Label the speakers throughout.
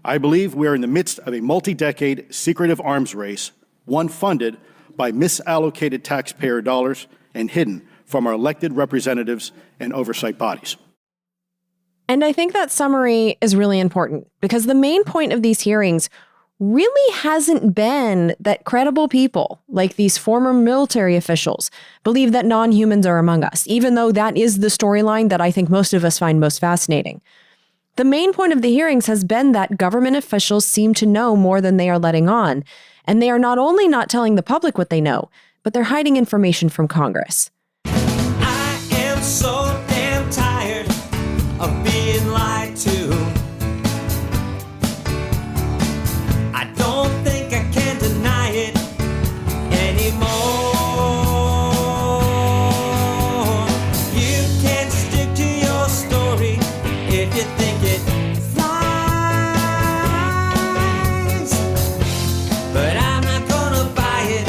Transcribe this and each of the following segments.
Speaker 1: I believe we are in the midst of a multi-decade secretive arms race, one funded by misallocated taxpayer dollars and hidden from our elected representatives and oversight bodies.
Speaker 2: And I think that summary is really important because the main point of these hearings really hasn't been that credible people, like these former military officials, believe that non-humans are among us, even though that is the storyline that I think most of us find most fascinating. The main point of the hearings has been that government officials seem to know more than they are letting on, and they are not only not telling the public what they know, but they're hiding information from Congress.
Speaker 3: I am so damn tired of being lied to. I don't think I can deny it anymore. You can stick to your story if you think it flies, but I'm not gonna buy it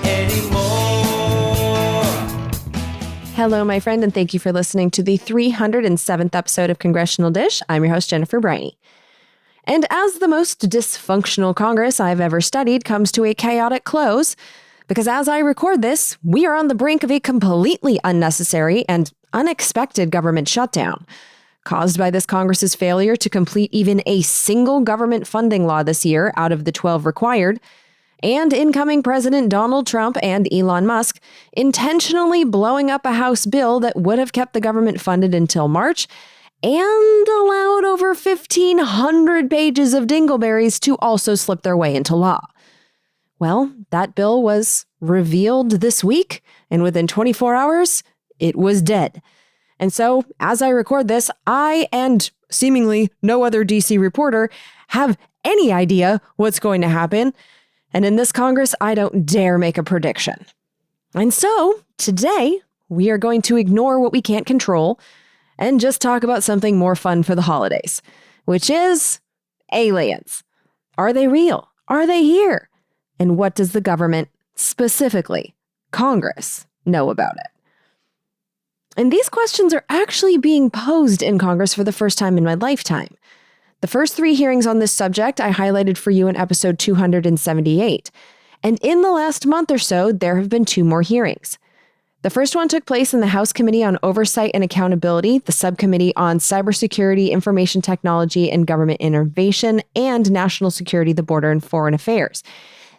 Speaker 3: anymore.
Speaker 2: Hello, my friend, and thank you for listening to the 307th episode of Congressional Dish. I'm your host, Jennifer Briney. And as the most dysfunctional Congress I've ever studied comes to a chaotic close, because as I record this, we are on the brink of a completely unnecessary and unexpected government shutdown, caused by this Congress's failure to complete even a single government funding law this year out of the 12 required, and incoming President Donald Trump and Elon Musk intentionally blowing up a House bill that would have kept the government funded until March and allowed over 1,500 pages of dingleberries to also slip their way into law. Well, that bill was revealed this week, and within 24 hours, it was dead. And so, as I record this, I and seemingly no other DC reporter have any idea what's going to happen. And in this Congress, I don't dare make a prediction. And so, today, we are going to ignore what we can't control and just talk about something more fun for the holidays, which is aliens. Are they real? Are they here? And what does the government, specifically Congress, know about it? And these questions are actually being posed in Congress for the first time in my lifetime. The first 3 hearings on this subject I highlighted for you in episode 278. And in the last month or so, there have been 2 more hearings. The first one took place in the House Committee on Oversight and Accountability, the Subcommittee on Cybersecurity, Information Technology, and Government Innovation, and National Security, the Border and Foreign Affairs.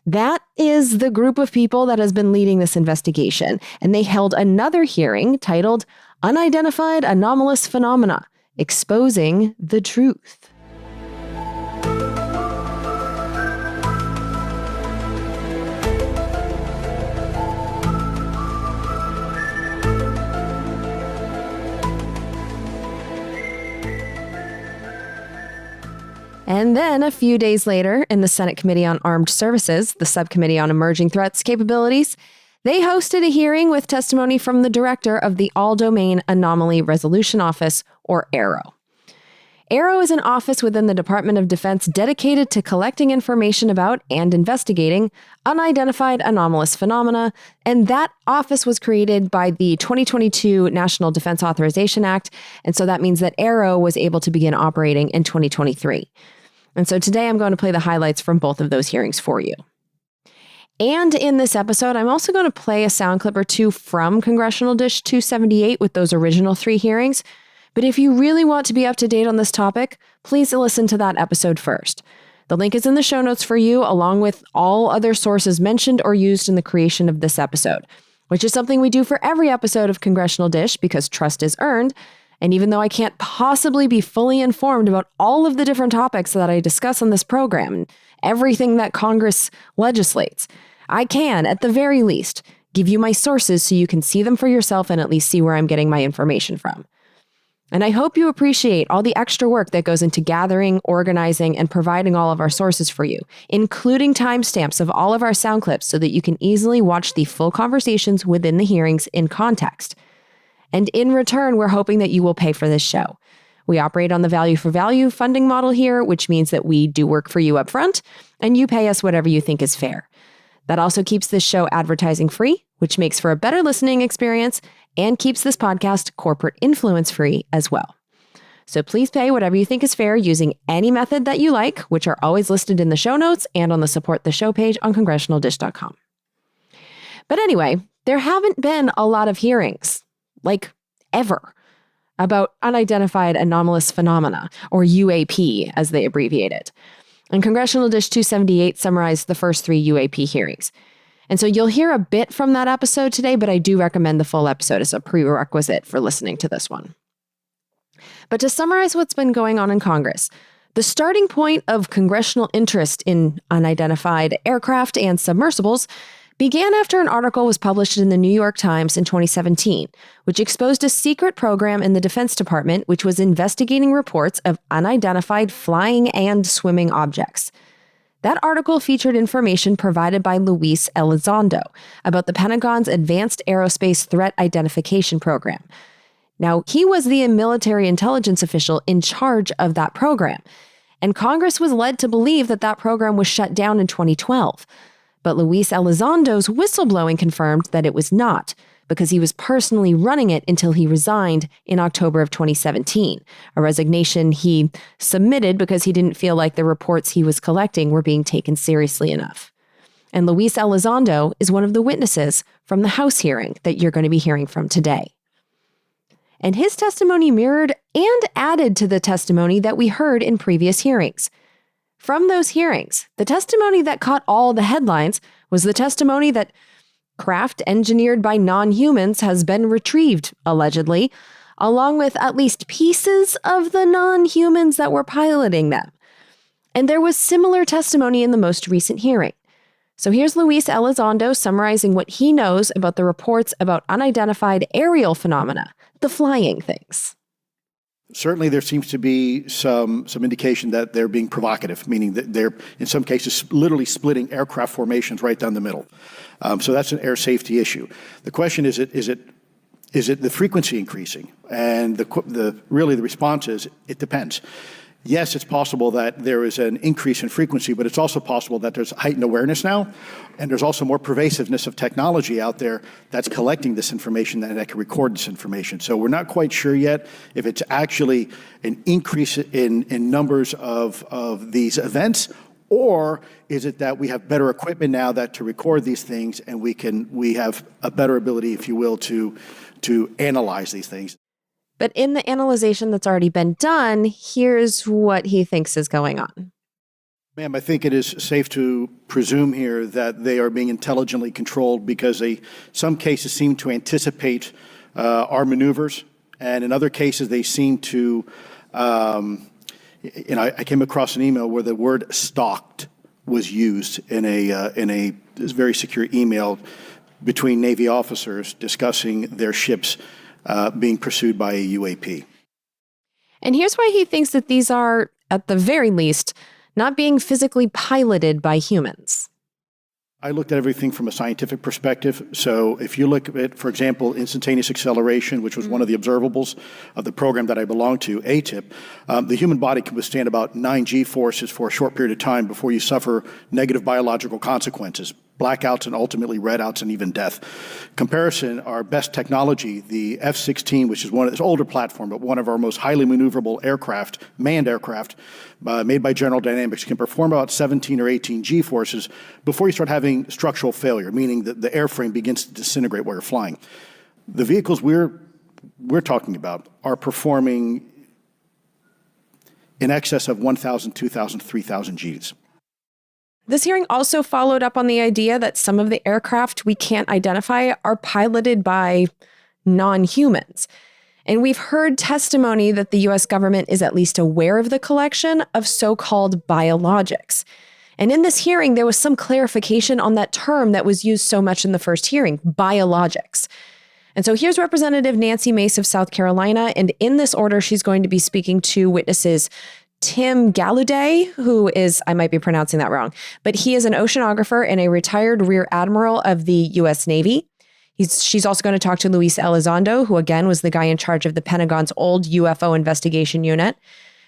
Speaker 2: That is the group of people that has been leading this investigation, and they held another hearing titled Unidentified Anomalous Phenomena, Exposing the Truth. And then a few days later, in the Senate Committee on Armed Services, the Subcommittee on Emerging Threats Capabilities, they hosted a hearing with testimony from the director of the All-Domain Anomaly Resolution Office, or AARO. AARO is an office within the Department of Defense dedicated to collecting information about and investigating unidentified anomalous phenomena, and that office was created by the 2022 National Defense Authorization Act, and so that means that AARO was able to begin operating in 2023. And so today I'm going to play the highlights from both of those hearings for you. And in this episode, I'm also going to play a sound clip or 2 from Congressional Dish 278 with those original 3 hearings. But if you really want to be up to date on this topic, please listen to that episode first. The link is in the show notes for you, along with all other sources mentioned or used in the creation of this episode, which is something we do for every episode of Congressional Dish because trust is earned. And even though I can't possibly be fully informed about all of the different topics that I discuss on this program and everything that Congress legislates, I can, at the very least, give you my sources so you can see them for yourself and at least see where I'm getting my information from. And I hope you appreciate all the extra work that goes into gathering, organizing, and providing all of our sources for you, including timestamps of all of our sound clips so that you can easily watch the full conversations within the hearings in context. And in return, we're hoping that you will pay for this show. We operate on the value for value funding model here, which means that we do work for you up front, and you pay us whatever you think is fair. That also keeps this show advertising free, which makes for a better listening experience and keeps this podcast corporate influence free as well. So please pay whatever you think is fair using any method that you like, which are always listed in the show notes and on the Support the Show page on congressionaldish.com. But anyway, there haven't been a lot of hearings, like ever, about unidentified anomalous phenomena, or UAP as they abbreviate it. And Congressional Dish 278 summarized the first 3 UAP hearings. And so you'll hear a bit from that episode today, but I do recommend the full episode as a prerequisite for listening to this one. But to summarize what's been going on in Congress, the starting point of congressional interest in unidentified aircraft and submersibles began after an article was published in the New York Times in 2017, which exposed a secret program in the Defense Department which was investigating reports of unidentified flying and swimming objects. That article featured information provided by Luis Elizondo about the Pentagon's Advanced Aerospace Threat Identification Program. Now, he was the military intelligence official in charge of that program, and Congress was led to believe that that program was shut down in 2012. But Luis Elizondo's whistleblowing confirmed that it was not, because he was personally running it until he resigned in October of 2017, a resignation he submitted because he didn't feel like the reports he was collecting were being taken seriously enough. And Luis Elizondo is one of the witnesses from the House hearing that you're going to be hearing from today. And his testimony mirrored and added to the testimony that we heard in previous hearings. From those hearings, the testimony that caught all the headlines was the testimony that craft engineered by non-humans has been retrieved, allegedly, along with at least pieces of the non-humans that were piloting them. And there was similar testimony in the most recent hearing. So here's Luis Elizondo summarizing what he knows about the reports about unidentified aerial phenomena, the flying things.
Speaker 1: Certainly, there seems to be some indication that they're being provocative, meaning that they're, in some cases, literally splitting aircraft formations right down the middle. So that's an air safety issue. The question is it the frequency increasing? And the response is it depends. Yes, it's possible that there is an increase in frequency, but it's also possible that there's heightened awareness now, and there's also more pervasiveness of technology out there that's collecting this information and that can record this information. So we're not quite sure yet if it's actually an increase in numbers of these events, or is it that we have better equipment now that to record these things, and we have a better ability, if you will, to analyze these things.
Speaker 2: But in the analyzation that's already been done, here's what he thinks is going on.
Speaker 1: Ma'am, I think it is safe to presume here that they are being intelligently controlled because some cases seem to anticipate our maneuvers, and in other cases they seem to, I came across an email where the word stalked was used in a very secure email between Navy officers discussing their ships being pursued by a UAP.
Speaker 2: And here's why he thinks that these are, at the very least, not being physically piloted by humans.
Speaker 1: I looked at everything from a scientific perspective. So if you look at, for example, instantaneous acceleration, which was one of the observables of the program that I belong to, ATIP, the human body can withstand about 9 G-forces for a short period of time before you suffer negative biological consequences, blackouts and ultimately redouts and even death. Comparison, our best technology, the F-16, which is this older platform, but one of our most highly maneuverable aircraft, manned aircraft, made by General Dynamics, can perform about 17 or 18 G-forces before you start having structural failure, meaning that the airframe begins to disintegrate while you're flying. The vehicles we're talking about are performing in excess of 1,000, 2,000, 3,000 Gs.
Speaker 2: This hearing also followed up on the idea that some of the aircraft we can't identify are piloted by non-humans. And we've heard testimony that the U.S. government is at least aware of the collection of so-called biologics. And in this hearing, there was some clarification on that term that was used so much in the first hearing, biologics. And so here's Representative Nancy Mace of South Carolina. And in this order, she's going to be speaking to witnesses Tim Gallaudet, who is, I might be pronouncing that wrong, but he is an oceanographer and a retired Rear Admiral of the U.S. Navy. She's also going to talk to Luis Elizondo, who again was the guy in charge of the Pentagon's old UFO investigation unit.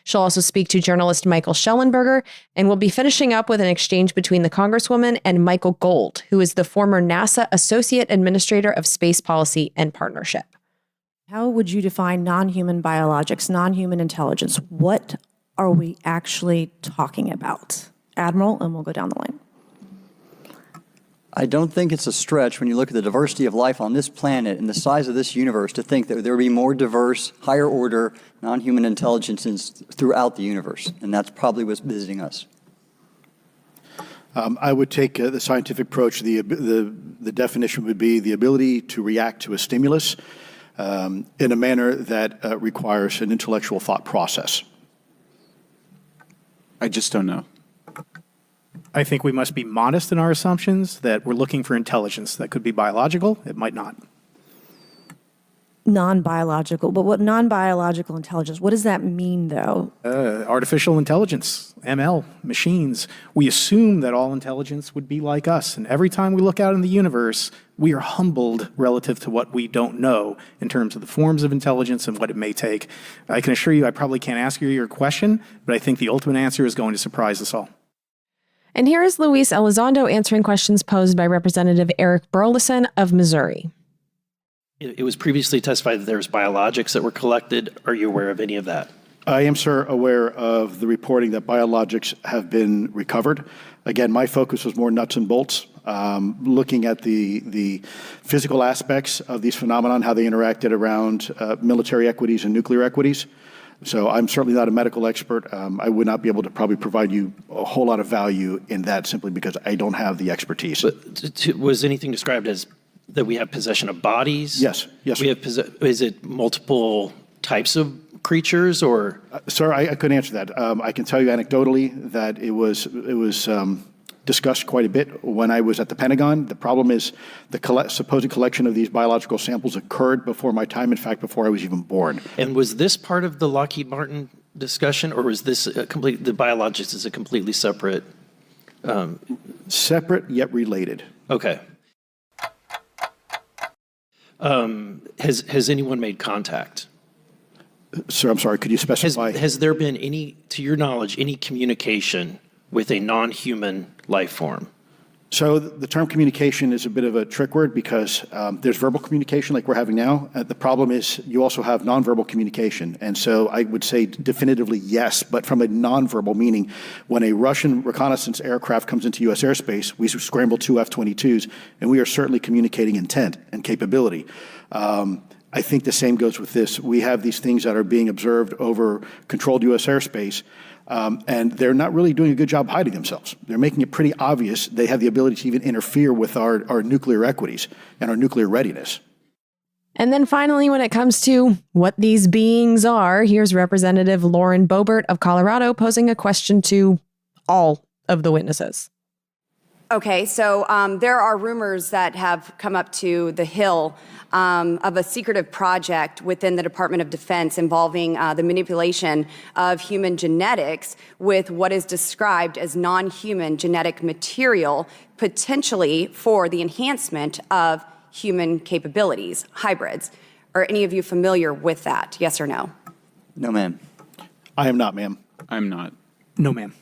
Speaker 2: She'll also speak to journalist Michael Schellenberger, and we'll be finishing up with an exchange between the Congresswoman and Michael Gold, who is the former NASA Associate Administrator of Space Policy and Partnership.
Speaker 4: How would you define non-human biologics, non-human intelligence? What are we actually talking about? Admiral, and we'll go down the line.
Speaker 5: I don't think it's a stretch when you look at the diversity of life on this planet and the size of this universe to think that there would be more diverse, higher order, non-human intelligences throughout the universe. And that's probably what's visiting us.
Speaker 1: I would take the scientific approach. The definition would be the ability to react to a stimulus in a manner that requires an intellectual thought process.
Speaker 6: I just don't know.
Speaker 7: I think we must be modest in our assumptions that we're looking for intelligence that could be biological. It might not.
Speaker 4: Non-biological, but what non-biological intelligence, what does that mean though?
Speaker 7: Artificial intelligence, ML, machines. We assume that all intelligence would be like us. And every time we look out in the universe, we are humbled relative to what we don't know in terms of the forms of intelligence and what it may take. I can assure you I probably can't ask you your question, but I think the ultimate answer is going to surprise us all.
Speaker 2: And here is Luis Elizondo answering questions posed by Representative Eric Burleson of Missouri.
Speaker 8: It was previously testified that there was biologics that were collected. Are you aware of any of that?
Speaker 1: I am, sir, aware of the reporting that biologics have been recovered. Again, my focus was more nuts and bolts, looking at the physical aspects of these phenomenon, how they interacted around military equities and nuclear equities. So I'm certainly not a medical expert. I would not be able to probably provide you a whole lot of value in that simply because I don't have the expertise.
Speaker 8: But was anything described as that we have possession of bodies?
Speaker 1: Yes, yes.
Speaker 8: We have is it multiple types of creatures or?
Speaker 1: Sir, I couldn't answer that. I can tell you anecdotally that it was discussed quite a bit when I was at the Pentagon. The problem is the supposed collection of these biological samples occurred before my time, in fact, before I was even born.
Speaker 8: And was this part of the Lockheed Martin discussion, or was this the biologics is a completely separate?
Speaker 1: Separate yet related.
Speaker 8: Okay. Has anyone made contact?
Speaker 1: Sir, I'm sorry, could you specify?
Speaker 8: Has there been any, to your knowledge, any communication with a non-human life form?
Speaker 1: So the term communication is a bit of a trick word because there's verbal communication like we're having now. The problem is you also have nonverbal communication. And so I would say definitively yes, but from a nonverbal meaning, when a Russian reconnaissance aircraft comes into U.S. airspace, we scramble two F-22s, and we are certainly communicating intent and capability. I think the same goes with this. We have these things that are being observed over controlled U.S. airspace, and they're not really doing a good job hiding themselves. They're making it pretty obvious they have the ability to even interfere with our nuclear equities and our nuclear readiness.
Speaker 2: And then finally, when it comes to what these beings are, here's Representative Lauren Boebert of Colorado posing a question to all of the witnesses.
Speaker 9: Okay, so there are rumors that have come up to the Hill of a secretive project within the Department of Defense involving the manipulation of human genetics with what is described as non-human genetic material, potentially for the enhancement of human capabilities, hybrids. Are any of you familiar with that? Yes or no?
Speaker 5: No, ma'am.
Speaker 1: I am not, ma'am.
Speaker 6: I'm not.
Speaker 7: No, ma'am.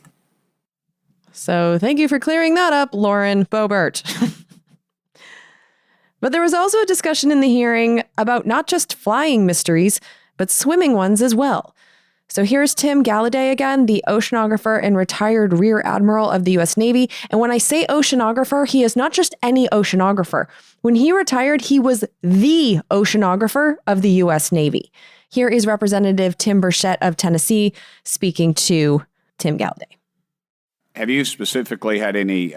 Speaker 2: So thank you for clearing that up, Lauren Boebert. But there was also a discussion in the hearing about not just flying mysteries, but swimming ones as well. So here's Tim Galladay again, the oceanographer and retired Rear Admiral of the U.S. Navy. And when I say oceanographer, he is not just any oceanographer. When he retired, he was the oceanographer of the U.S. Navy. Here is Representative Tim Burchett of Tennessee speaking to Tim Galladay.
Speaker 10: Have you specifically had any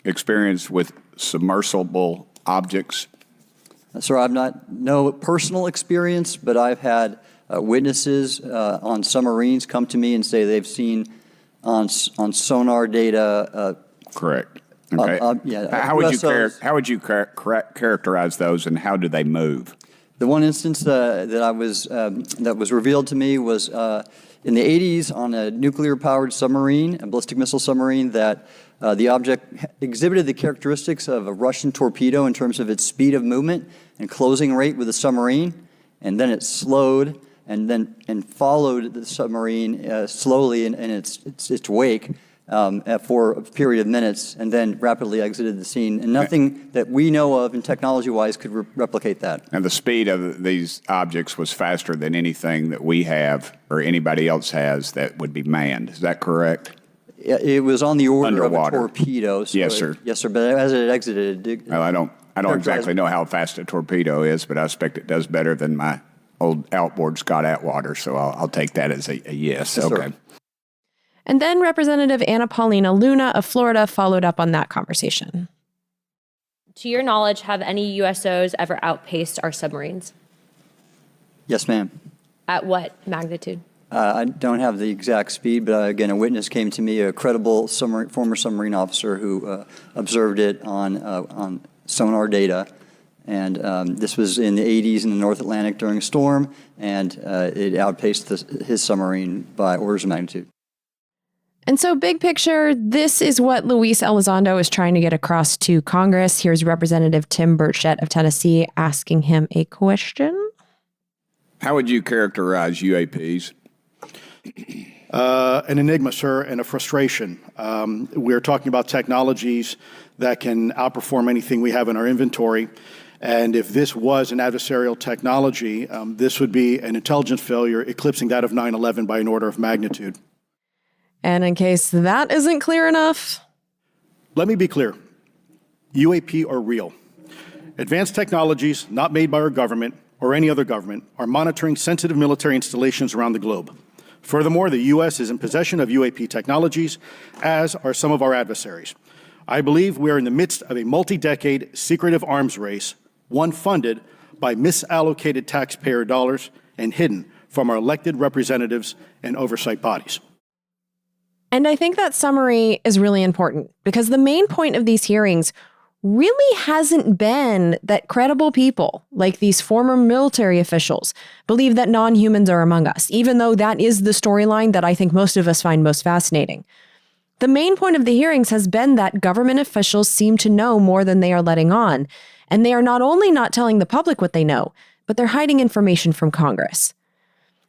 Speaker 10: experience with submersible objects?
Speaker 5: Sir, I've no personal experience, but I've had witnesses on submarines come to me and say they've seen on sonar data.
Speaker 10: Correct. Okay.
Speaker 5: Yeah,
Speaker 10: how would you characterize those, and how do they move?
Speaker 5: The one instance that was revealed to me was in the 80s on a nuclear-powered submarine, a ballistic missile submarine, that the object exhibited the characteristics of a Russian torpedo in terms of its speed of movement and closing rate with the submarine, and then it slowed and followed the submarine slowly in its wake for a period of minutes and then rapidly exited the scene. And nothing that we know of and technology-wise could replicate that.
Speaker 10: And the speed of these objects was faster than anything that we have or anybody else has that would be manned. Is that correct?
Speaker 5: It was on the order
Speaker 10: Underwater.
Speaker 5: of a torpedo. So
Speaker 10: Yes, sir.
Speaker 5: Yes, sir. But as it exited,
Speaker 10: Well, I don't exactly know how fast a torpedo is, but I expect it does better than my old outboard Scott Atwater, so I'll take that as a yes.
Speaker 5: Yes, sir.
Speaker 10: Okay.
Speaker 2: And then Representative Anna Paulina Luna of Florida followed up on that conversation.
Speaker 6: To your knowledge, have any USOs ever outpaced our submarines?
Speaker 5: Yes, ma'am.
Speaker 6: At what magnitude?
Speaker 5: I don't have the exact speed, but again, a witness came to me, a credible former submarine officer who observed it on sonar data. And this was in the 80s in the North Atlantic during a storm, and it outpaced his submarine by orders of magnitude.
Speaker 2: And so, big picture, this is what Luis Elizondo is trying to get across to Congress. Here's Representative Tim Burchett of Tennessee asking him a question.
Speaker 10: How would you characterize UAPs?
Speaker 1: An enigma, sir, and a frustration. We're talking about technologies that can outperform anything we have in our inventory. And if this was an adversarial technology, this would be an intelligence failure eclipsing that of 9/11 by an order of magnitude.
Speaker 2: And in case that isn't clear enough,
Speaker 1: let me be clear. UAP are real. Advanced technologies not made by our government or any other government are monitoring sensitive military installations around the globe. Furthermore, the U.S. is in possession of UAP technologies, as are some of our adversaries. I believe we are in the midst of a multi-decade secretive arms race, one funded by misallocated taxpayer dollars and hidden from our elected representatives and oversight bodies.
Speaker 2: and I think that summary is really important because the main point of these hearings really hasn't been that credible people, like these former military officials, believe that non-humans are among us, even though that is the storyline that I think most of us find most fascinating. The main point of the hearings has been that government officials seem to know more than they are letting on, and they are not only not telling the public what they know, but they're hiding information from Congress.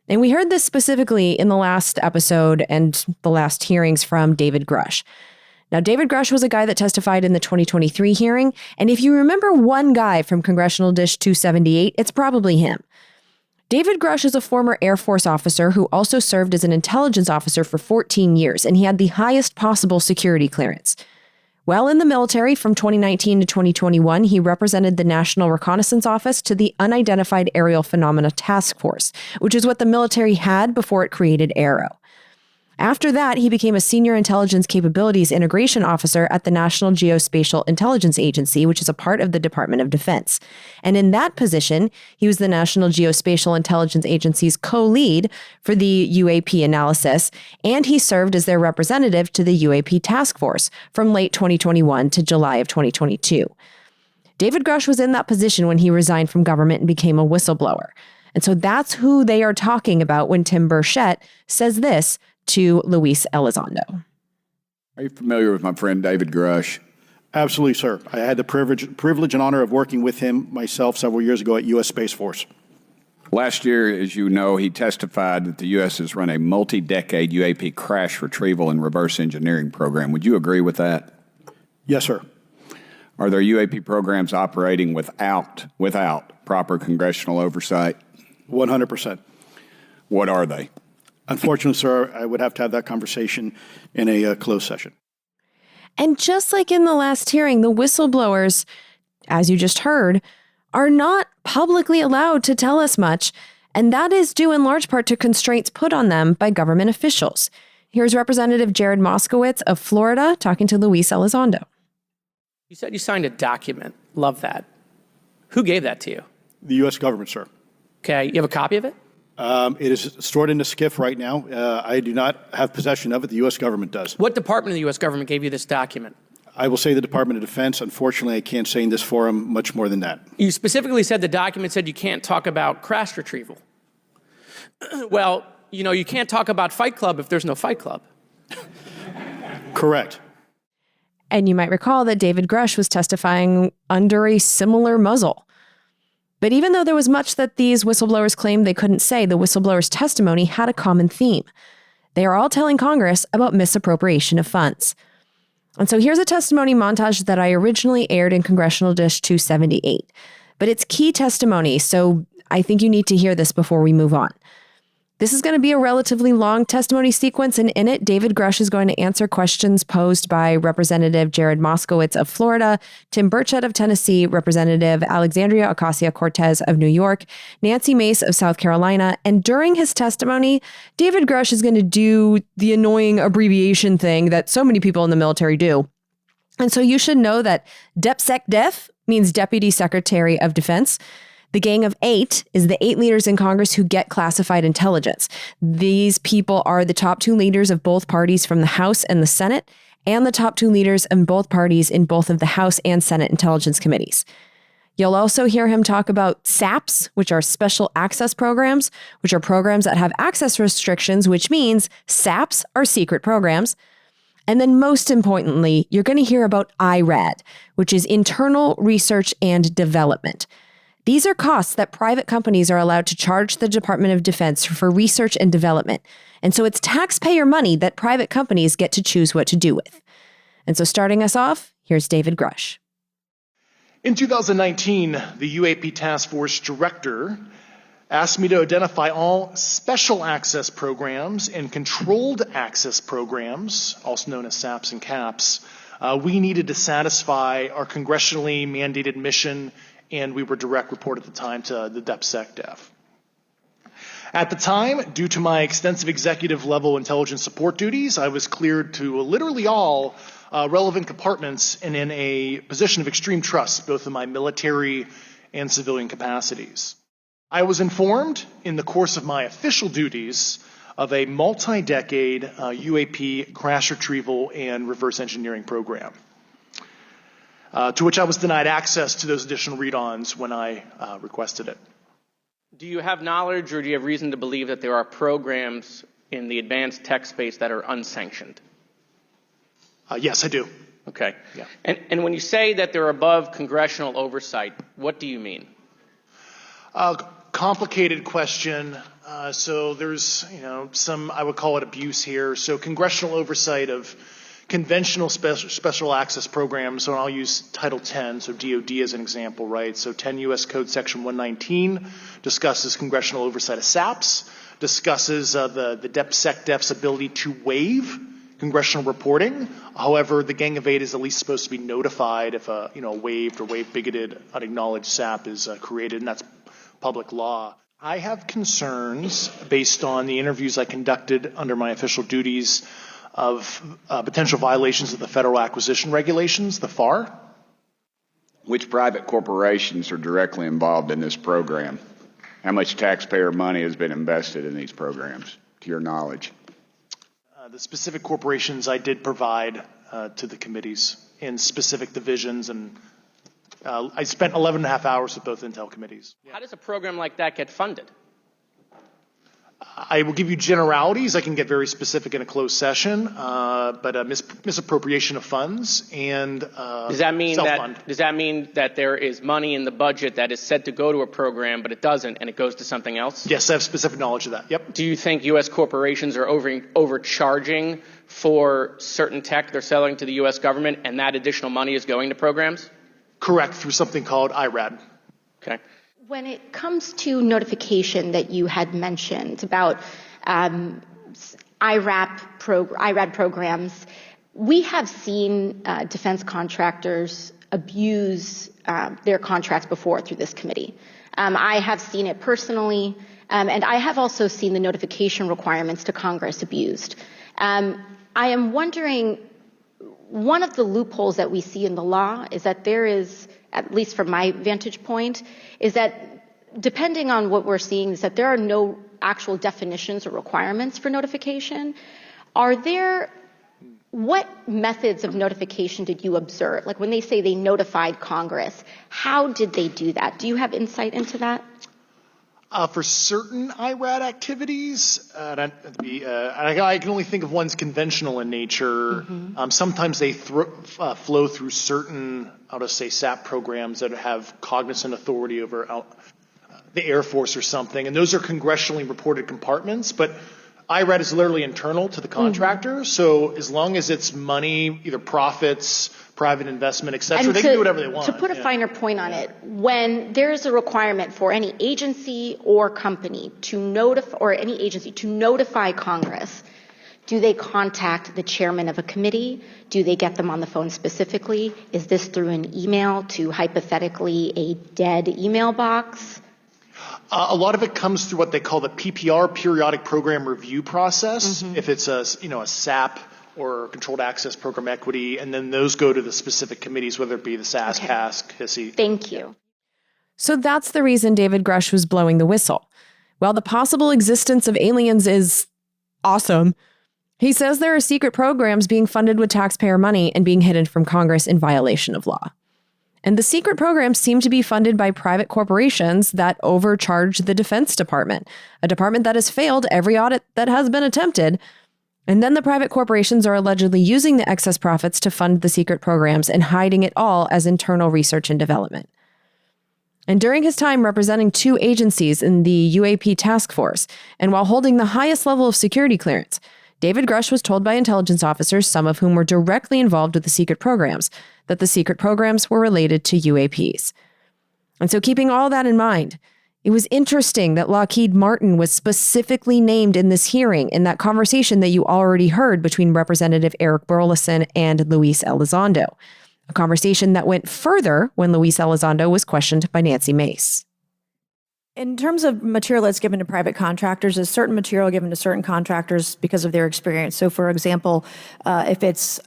Speaker 2: And we heard this specifically in the last episode and the last hearings from David Grush. Now, David Grush was a guy that testified in the 2023 hearing, and if you remember one guy from Congressional Dish 278, it's probably him. David Grush is a former Air Force officer who also served as an intelligence officer for 14 years, and he had the highest possible security clearance. While in the military from 2019 to 2021, he represented the National Reconnaissance Office to the Unidentified Aerial Phenomena Task Force, which is what the military had before it created AARO. After that, he became a Senior Intelligence Capabilities Integration Officer at the National Geospatial Intelligence Agency, which is a part of the Department of Defense. And in that position, he was the National Geospatial Intelligence Agency's co-lead for the UAP analysis, and he served as their representative to the UAP task force from late 2021 to July of 2022. David Grush was in that position when he resigned from government and became a whistleblower. And so that's who they are talking about when Tim Burchett says this to Luis Elizondo.
Speaker 10: Are you familiar with my friend David Grush?
Speaker 1: Absolutely, sir. I had the privilege and honor of working with him myself several years ago at U.S. Space Force.
Speaker 10: Last year, as you know, he testified that the U.S. has run a multi-decade UAP crash retrieval and reverse engineering program. Would you agree with that?
Speaker 1: Yes, sir.
Speaker 10: Are there UAP programs operating without proper congressional oversight?
Speaker 1: 100%.
Speaker 10: What are they?
Speaker 1: Unfortunately, sir, I would have to have that conversation in a closed session.
Speaker 2: And just like in the last hearing, the whistleblowers, as you just heard, are not publicly allowed to tell us much, and that is due in large part to constraints put on them by government officials. Here's Representative Jared Moskowitz of Florida talking to Luis Elizondo.
Speaker 8: You said you signed a document. Love that. Who gave that to you?
Speaker 1: The U.S. government, sir.
Speaker 8: Okay, you have a copy of it?
Speaker 1: It is stored in a SCIF right now. I do not have possession of it. The U.S. government does.
Speaker 8: What department of the U.S. government gave you this document?
Speaker 1: I will say the Department of Defense. Unfortunately, I can't say in this forum much more than that.
Speaker 8: You specifically said the document said you can't talk about crash retrieval. Well, you know, you can't talk about Fight Club if there's no Fight Club.
Speaker 1: Correct.
Speaker 2: And you might recall that David Grush was testifying under a similar muzzle. But even though there was much that these whistleblowers claimed they couldn't say, the whistleblowers' testimony had a common theme. They are all telling Congress about misappropriation of funds. And so here's a testimony montage that I originally aired in Congressional Dish 278. But it's key testimony, so I think you need to hear this before we move on. This is going to be a relatively long testimony sequence, and in it, David Grush is going to answer questions posed by Representative Jared Moskowitz of Florida, Tim Burchett of Tennessee, Representative Alexandria Ocasio-Cortez of New York, Nancy Mace of South Carolina, and during his testimony, David Grush is going to do the annoying abbreviation thing that so many people in the military do. And so you should know that DepSecDef means Deputy Secretary of Defense. The Gang of Eight is the 8 leaders in Congress who get classified intelligence. These people are the top 2 leaders of both parties from the House and the Senate, and the top 2 leaders in both parties in both of the House and Senate Intelligence Committees. You'll also hear him talk about SAPs, which are special access programs, which are programs that have access restrictions, which means SAPs are secret programs. And then most importantly, you're going to hear about IRAD, which is Internal Research and Development. These are costs that private companies are allowed to charge the Department of Defense for research and development. And so it's taxpayer money that private companies get to choose what to do with. And so starting us off, here's David Grush.
Speaker 11: In 2019, the UAP Task Force Director asked me to identify all special access programs and controlled access programs, also known as SAPs and CAPs, we needed to satisfy our congressionally mandated mission, and we were direct report at the time to the DepSecDef. At the time, due to my extensive executive level intelligence support duties, I was cleared to literally all relevant compartments and in a position of extreme trust, both in my military and civilian capacities. I was informed in the course of my official duties of a multi-decade UAP crash retrieval and reverse engineering program, to which I was denied access to those additional read-ons when I requested it.
Speaker 8: Do you have knowledge or do you have reason to believe that there are programs in the advanced tech space that are unsanctioned?
Speaker 11: Yes, I do.
Speaker 8: Okay.
Speaker 11: Yeah.
Speaker 8: And when you say that they're above congressional oversight, what do you mean?
Speaker 11: Complicated question. So there's, some, I would call it abuse here. So congressional oversight of conventional special access programs, so I'll use Title 10, so DOD as an example, right? So 10 U.S. Code Section 119 discusses congressional oversight of SAPs, discusses the DepSecDef's ability to waive congressional reporting. However, the Gang of Eight is at least supposed to be notified if a waived or bigoted unacknowledged SAP is created, and that's public law. I have concerns based on the interviews I conducted under my official duties of potential violations of the Federal Acquisition Regulations, the FAR.
Speaker 10: Which private corporations are directly involved in this program? How much taxpayer money has been invested in these programs, to your knowledge?
Speaker 11: The specific corporations I did provide to the committees in specific divisions, and I spent 11 and a half hours with both Intel committees.
Speaker 8: How does a program like that get funded?
Speaker 11: I will give you generalities. I can get very specific in a closed session, but misappropriation of funds and
Speaker 8: does that mean that there is money in the budget that is said to go to a program, but it doesn't, and it goes to something else?
Speaker 11: Yes, I have specific knowledge of that. Yep.
Speaker 8: Do you think U.S. corporations are overcharging for certain tech they're selling to the U.S. government, and that additional money is going to programs?
Speaker 11: Correct, through something called IRAD.
Speaker 8: Okay.
Speaker 12: When it comes to notification that you had mentioned about IRAD programs, we have seen defense contractors abuse their contracts before through this committee. I have seen it personally, and I have also seen the notification requirements to Congress abused. I am wondering, one of the loopholes that we see in the law is that there is, at least from my vantage point, is that depending on what we're seeing is that there are no actual definitions or requirements for notification. What methods of notification did you observe? Like when they say they notified Congress, how did they do that? Do you have insight into that?
Speaker 11: For certain IRAD activities, I can only think of ones conventional in nature. Mm-hmm. Sometimes they flow through certain, SAP programs that have cognizant authority over the Air Force or something, and those are congressionally reported compartments. But IRAD is literally internal to the contractor, so as long as it's money, either profits, private investment, et cetera,
Speaker 12: And
Speaker 11: they can do whatever they want.
Speaker 12: To put a finer point on it, when there is a requirement for any agency or company to notify, or any agency to notify Congress, do they contact the chairman of a committee? Do they get them on the phone specifically? Is this through an email to hypothetically a dead email box?
Speaker 11: A lot of it comes through what they call the PPR, Periodic Program Review process. If it's a SAP or Controlled Access Program Equity, and then those go to the specific committees, whether it be the SAS, PASC, HISI.
Speaker 12: Thank you.
Speaker 2: So that's the reason David Grush was blowing the whistle. While the possible existence of aliens is awesome, he says there are secret programs being funded with taxpayer money and being hidden from Congress in violation of law. And the secret programs seem to be funded by private corporations that overcharge the Defense Department, a department that has failed every audit that has been attempted. And then the private corporations are allegedly using the excess profits to fund the secret programs and hiding it all as internal research and development. And during his time representing 2 agencies in the UAP task force, and while holding the highest level of security clearance, David Grush was told by intelligence officers, some of whom were directly involved with the secret programs, that the secret programs were related to UAPs. And so keeping all that in mind, it was interesting that Lockheed Martin was specifically named in this hearing, in that conversation that you already heard between Representative Eric Burleson and Luis Elizondo, a conversation that went further when Luis Elizondo was questioned by Nancy Mace.
Speaker 4: In terms of material that's given to private contractors, is certain material given to certain contractors because of their experience? So, for example, if it's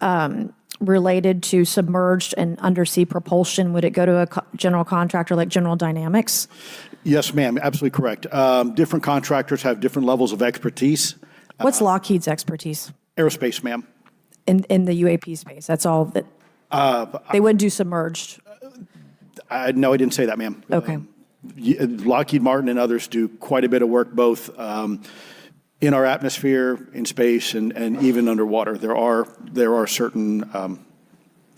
Speaker 4: related to submerged and undersea propulsion, would it go to a general contractor like General Dynamics?
Speaker 1: Yes, ma'am, absolutely correct. Different contractors have different levels of expertise.
Speaker 4: What's Lockheed's expertise?
Speaker 1: Aerospace, ma'am.
Speaker 4: In the UAP space, that's all that they would do submerged.
Speaker 1: No, I didn't say that, ma'am.
Speaker 4: Okay.
Speaker 1: Lockheed Martin and others do quite a bit of work both in our atmosphere, in space, and even underwater. There are certain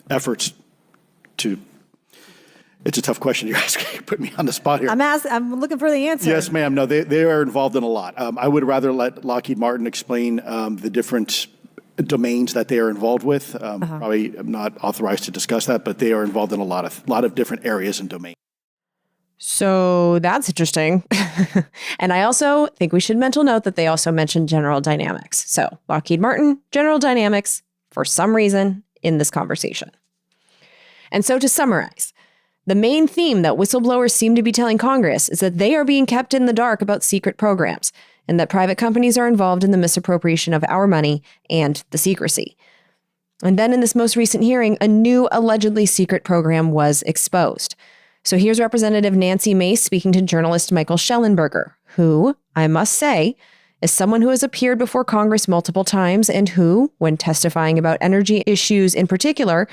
Speaker 1: efforts to. It's a tough question you're asking. Put me on the spot here.
Speaker 4: I'm looking for the answer.
Speaker 1: Yes, ma'am. No, they are involved in a lot. I would rather let Lockheed Martin explain the different domains that they are involved with. Probably I'm not authorized to discuss that, but they are involved in a lot of different areas and domains.
Speaker 2: So that's interesting. And I also think we should mental note that they also mentioned General Dynamics. So Lockheed Martin, General Dynamics, for some reason in this conversation. And so to summarize, the main theme that whistleblowers seem to be telling Congress is that they are being kept in the dark about secret programs and that private companies are involved in the misappropriation of our money and the secrecy. And then in this most recent hearing, a new allegedly secret program was exposed. So here's Representative Nancy Mace speaking to journalist Michael Schellenberger, who, I must say, is someone who has appeared before Congress multiple times and who, when testifying about energy issues in particular,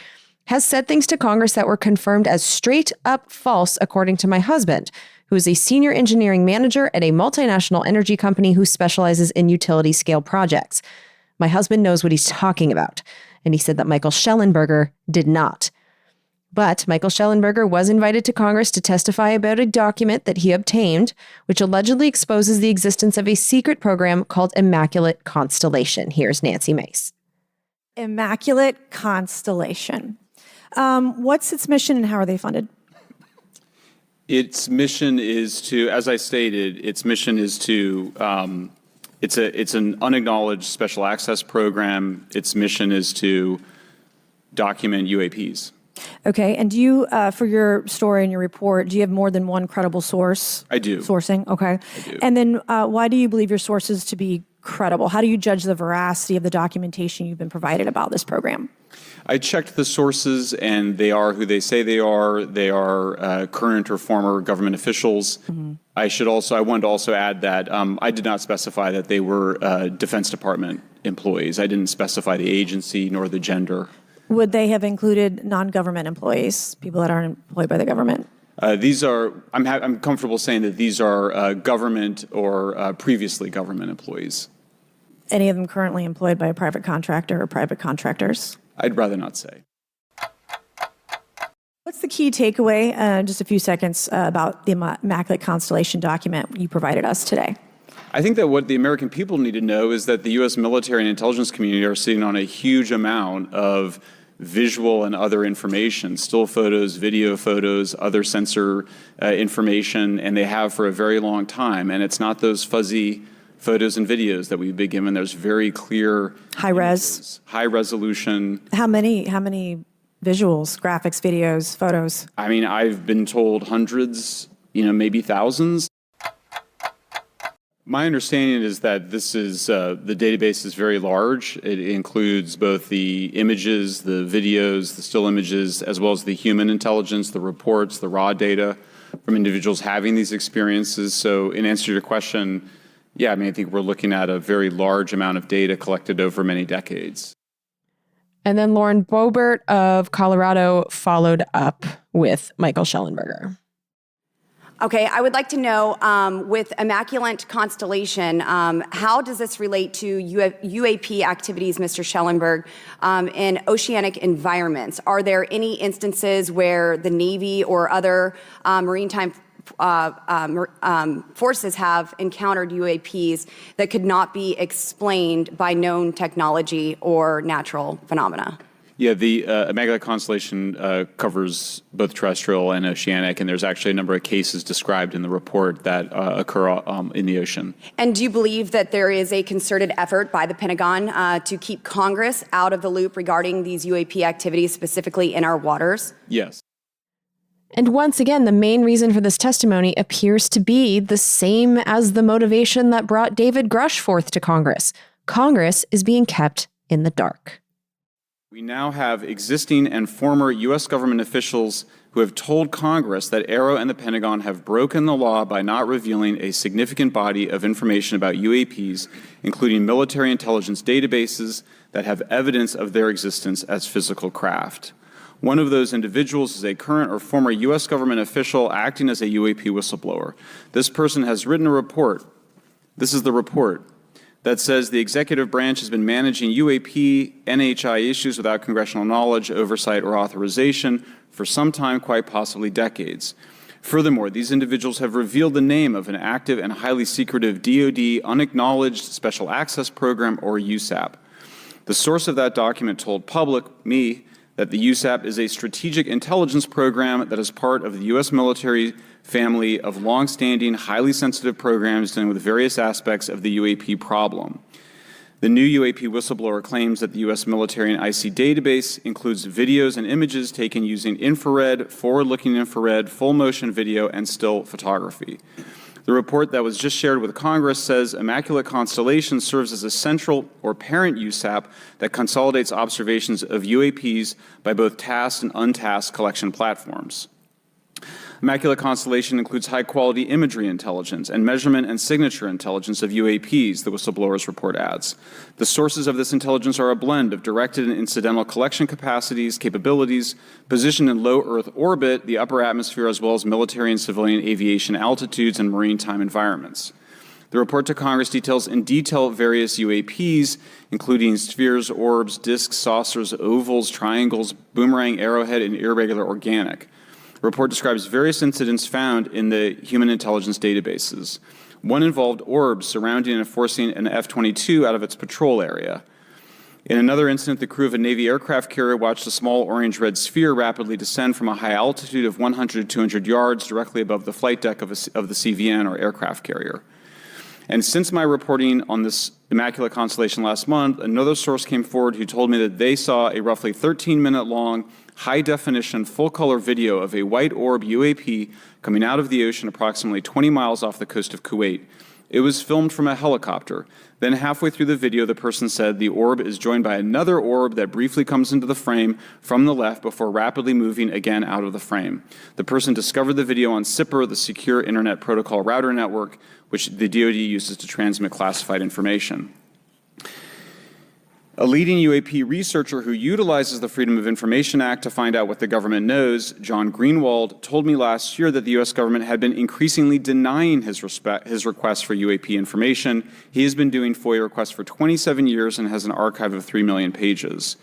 Speaker 2: has said things to Congress that were confirmed as straight up false, according to my husband, who is a senior engineering manager at a multinational energy company who specializes in utility scale projects. My husband knows what he's talking about, and he said that Michael Schellenberger did not. But Michael Schellenberger was invited to Congress to testify about a document that he obtained, which allegedly exposes the existence of a secret program called Immaculate Constellation. Here's Nancy Mace.
Speaker 4: Immaculate Constellation. What's its mission and how are they funded?
Speaker 13: Its mission is to, as I stated, its mission is to, it's an unacknowledged special access program. Its mission is to document UAPs.
Speaker 4: Okay, and do you, for your story and your report, do you have more than one credible source?
Speaker 13: I do.
Speaker 4: Sourcing, okay.
Speaker 13: I do.
Speaker 4: And then why do you believe your sources to be credible? How do you judge the veracity of the documentation you've been provided about this program?
Speaker 13: I checked the sources, and they are who they say they are. They are current or former government officials. Mm-hmm. I wanted to also add that I did not specify that they were Defense Department employees. I didn't specify the agency nor the gender.
Speaker 4: Would they have included non-government employees, people that aren't employed by the government?
Speaker 13: I'm comfortable saying that these are government or previously government employees.
Speaker 4: Any of them currently employed by a private contractor or private contractors?
Speaker 13: I'd rather not say.
Speaker 4: What's the key takeaway, just a few seconds, about the Immaculate Constellation document you provided us today?
Speaker 13: I think that what the American people need to know is that the U.S. military and intelligence community are sitting on a huge amount of visual and other information, still photos, video photos, other sensor information, and they have for a very long time. And it's not those fuzzy photos and videos that we've been given. There's very clear
Speaker 4: High res,
Speaker 13: high resolution.
Speaker 4: How many visuals, graphics, videos, photos?
Speaker 13: I mean, I've been told hundreds, maybe thousands. My understanding is that this is the database is very large. It includes both the images, the videos, the still images, as well as the human intelligence, the reports, the raw data from individuals having these experiences. So in answer to your question, yeah, I think we're looking at a very large amount of data collected over many decades.
Speaker 2: And then Lauren Boebert of Colorado followed up with Michael Schellenberger.
Speaker 9: Okay, I would like to know, with Immaculate Constellation, how does this relate to UAP activities, Mr. Schellenberg, in oceanic environments? Are there any instances where the Navy or other maritime forces have encountered UAPs that could not be explained by known technology or natural phenomena?
Speaker 13: Yeah, the Immaculate Constellation covers both terrestrial and oceanic, and there's actually a number of cases described in the report that occur in the ocean.
Speaker 9: And do you believe that there is a concerted effort by the Pentagon to keep Congress out of the loop regarding these UAP activities, specifically in our waters?
Speaker 13: Yes.
Speaker 2: And once again, the main reason for this testimony appears to be the same as the motivation that brought David Grush forth to Congress. Congress is being kept in the dark.
Speaker 13: We now have existing and former U.S. government officials who have told Congress that AARO and the Pentagon have broken the law by not revealing a significant body of information about UAPs, including military intelligence databases that have evidence of their existence as physical craft. One of those individuals is a current or former U.S. government official acting as a UAP whistleblower. This person has written a report. This is the report that says the executive branch has been managing UAP, NHI issues without congressional knowledge, oversight, or authorization for some time, quite possibly decades. Furthermore, these individuals have revealed the name of an active and highly secretive DoD unacknowledged special access program, or USAP. The source of that document told me, that the USAP is a strategic intelligence program that is part of the U.S. military family of longstanding, highly sensitive programs dealing with various aspects of the UAP problem. The new UAP whistleblower claims that the U.S. military and IC database includes videos and images taken using infrared, forward-looking infrared, full-motion video, and still photography. The report that was just shared with Congress says Immaculate Constellation serves as a central or parent USAP that consolidates observations of UAPs by both tasked and untasked collection platforms. Immaculate Constellation includes high-quality imagery intelligence and measurement and signature intelligence of UAPs, the whistleblower's report adds. The sources of this intelligence are a blend of directed and incidental collection capabilities, positioned in low Earth orbit, the upper atmosphere, as well as military and civilian aviation altitudes and maritime environments. The report to Congress details in detail various UAPs, including spheres, orbs, disks, saucers, ovals, triangles, boomerang, arrowhead, and irregular organic. The report describes various incidents found in the human intelligence databases. One involved orbs surrounding and forcing an F-22 out of its patrol area. In another incident, the crew of a Navy aircraft carrier watched a small orange-red sphere rapidly descend from a high altitude of 100 to 200 yards directly above the flight deck of the CVN, or aircraft carrier. And since my reporting on this Immaculate Constellation last month, another source came forward who told me that they saw a roughly 13-minute-long, high-definition, full-color video of a white orb UAP coming out of the ocean approximately 20 miles off the coast of Kuwait. It was filmed from a helicopter. Then halfway through the video, the person said the orb is joined by another orb that briefly comes into the frame from the left before rapidly moving again out of the frame. The person discovered the video on SIPR, the Secure Internet Protocol Router Network, which the DoD uses to transmit classified information. A leading UAP researcher who utilizes the Freedom of Information Act to find out what the government knows, John Greenwald, told me last year that the U.S. government had been increasingly denying his requests for UAP information. He has been doing FOIA requests for 27 years and has an archive of 3 million pages.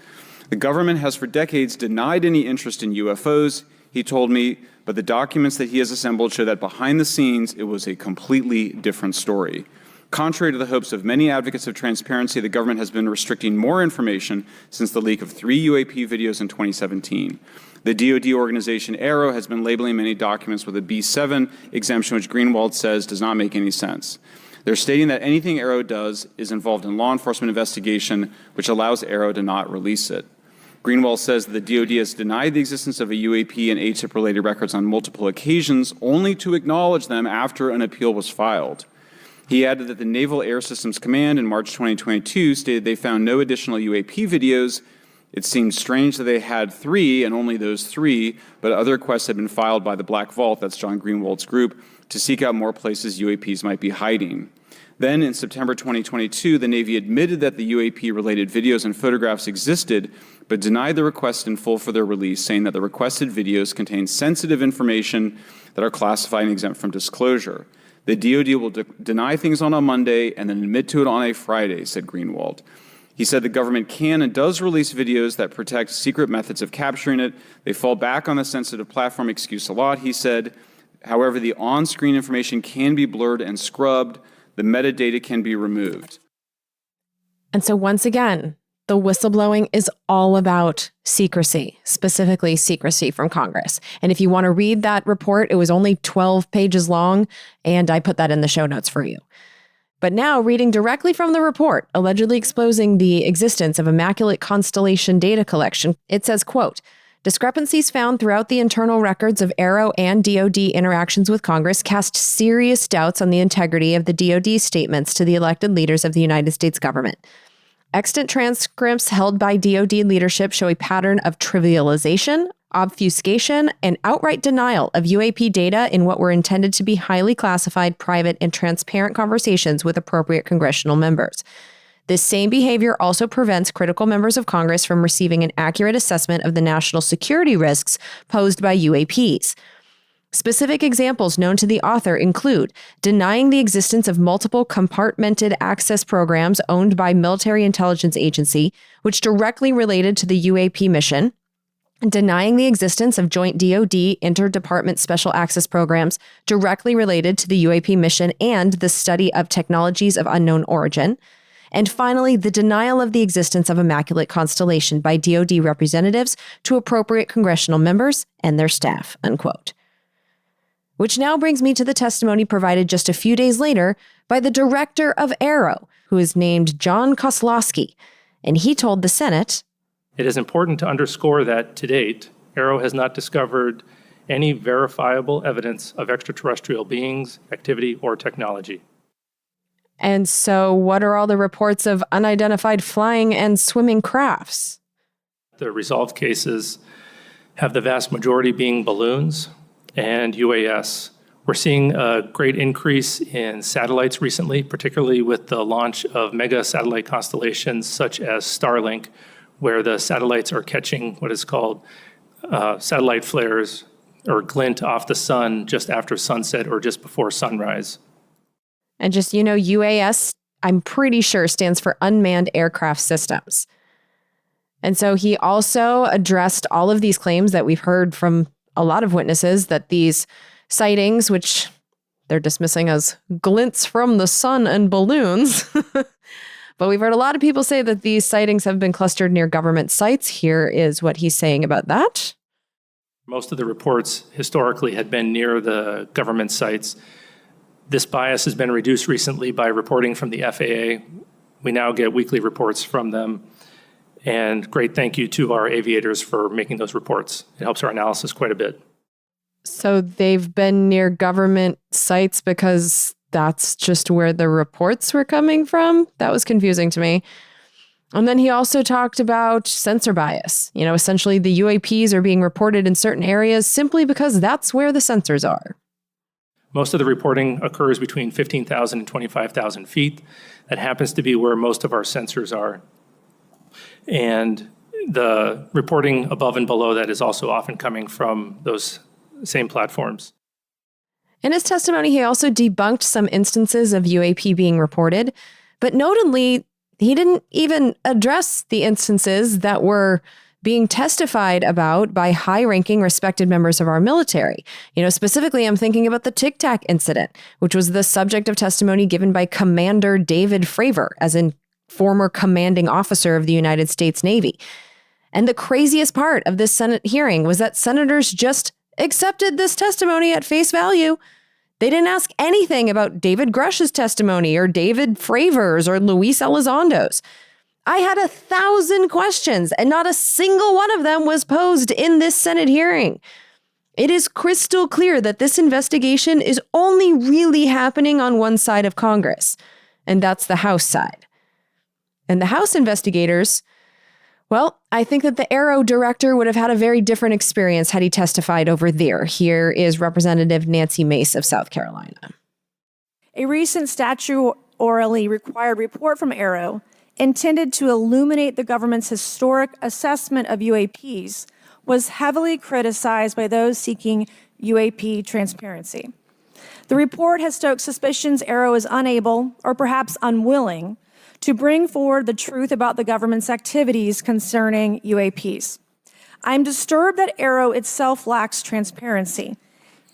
Speaker 13: The government has for decades denied any interest in UFOs, he told me, but the documents that he has assembled show that behind the scenes, it was a completely different story. Contrary to the hopes of many advocates of transparency, the government has been restricting more information since the leak of 3 UAP videos in 2017. The DoD organization AARO has been labeling many documents with a B7 exemption, which Greenwald says does not make any sense. They're stating that anything AARO does is involved in law enforcement investigation, which allows AARO to not release it. Greenwald says that the DoD has denied the existence of a UAP and ATIP-related records on multiple occasions, only to acknowledge them after an appeal was filed. He added that the Naval Air Systems Command in March 2022 stated they found no additional UAP videos. It seemed strange that they had 3 and only those 3, but other requests had been filed by the Black Vault, that's John Greenwald's group, to seek out more places UAPs might be hiding. Then in September 2022, the Navy admitted that the UAP-related videos and photographs existed, but denied the request in full for their release, saying that the requested videos contain sensitive information that are classified and exempt from disclosure. The DoD will deny things on a Monday and then admit to it on a Friday, said Greenwald. He said the government can and does release videos that protect secret methods of capturing it. They fall back on the sensitive platform excuse a lot, he said. However, the on-screen information can be blurred and scrubbed. The metadata can be removed.
Speaker 2: And so once again, the whistleblowing is all about secrecy, specifically secrecy from Congress. And if you want to read that report, it was only 12 pages long, and I put that in the show notes for you. But now, reading directly from the report, allegedly exposing the existence of Immaculate Constellation data collection, it says, quote, discrepancies found throughout the internal records of AARO and DoD interactions with Congress cast serious doubts on the integrity of the DoD statements to the elected leaders of the United States government. Extant transcripts held by DoD leadership show a pattern of trivialization, obfuscation, and outright denial of UAP data in what were intended to be highly classified, private, and transparent conversations with appropriate congressional members. This same behavior also prevents critical members of Congress from receiving an accurate assessment of the national security risks posed by UAPs. Specific examples known to the author include denying the existence of multiple compartmented access programs owned by Military Intelligence Agency, which directly related to the UAP mission, denying the existence of joint DoD interdepartment special access programs directly related to the UAP mission and the study of technologies of unknown origin, and finally, the denial of the existence of Immaculate Constellation by DoD representatives to appropriate congressional members and their staff, unquote. Which now brings me to the testimony provided just a few days later by the director of AARO, who is named John Koslowski, and he told the Senate,
Speaker 14: it is important to underscore that to date, AARO has not discovered any verifiable evidence of extraterrestrial beings, activity, or technology.
Speaker 2: And so what are all the reports of unidentified flying and swimming crafts?
Speaker 14: The resolved cases have the vast majority being balloons and UAS. We're seeing a great increase in satellites recently, particularly with the launch of mega satellite constellations such as Starlink, where the satellites are catching what is called satellite flares or glint off the sun just after sunset or just before sunrise.
Speaker 2: And just, UAS, I'm pretty sure stands for Unmanned Aircraft Systems. And so he also addressed all of these claims that we've heard from a lot of witnesses that these sightings, which they're dismissing as glints from the sun and balloons, but we've heard a lot of people say that these sightings have been clustered near government sites. Here is what he's saying about that.
Speaker 14: Most of the reports historically had been near the government sites. This bias has been reduced recently by reporting from the FAA. We now get weekly reports from them. And great thank you to our aviators for making those reports. It helps our analysis quite a bit.
Speaker 2: So they've been near government sites because that's just where the reports were coming from? That was confusing to me. And then he also talked about sensor bias. Essentially the UAPs are being reported in certain areas simply because that's where the sensors are.
Speaker 14: Most of the reporting occurs between 15,000 and 25,000 feet. That happens to be where most of our sensors are. And the reporting above and below that is also often coming from those same platforms.
Speaker 2: In his testimony, he also debunked some instances of UAP being reported, but notably, he didn't even address the instances that were being testified about by high-ranking, respected members of our military. Specifically, I'm thinking about the Tic Tac incident, which was the subject of testimony given by Commander David Fravor, as in former commanding officer of the United States Navy. And the craziest part of this Senate hearing was that senators just accepted this testimony at face value. They didn't ask anything about David Grush's testimony or David Fravor's or Luis Elizondo's. I had 1,000 questions, and not a single one of them was posed in this Senate hearing. It is crystal clear that this investigation is only really happening on one side of Congress, and that's the House side. And the House investigators, well, I think that the Aero director would have had a very different experience had he testified over there. Here is Representative Nancy Mace of South Carolina.
Speaker 4: A recent statutorily required report from Aero, intended to illuminate the government's historic assessment of UAPs, was heavily criticized by those seeking UAP transparency. The report has stoked suspicions Aero is unable, or perhaps unwilling, to bring forward the truth about the government's activities concerning UAPs. I'm disturbed that Aero itself lacks transparency.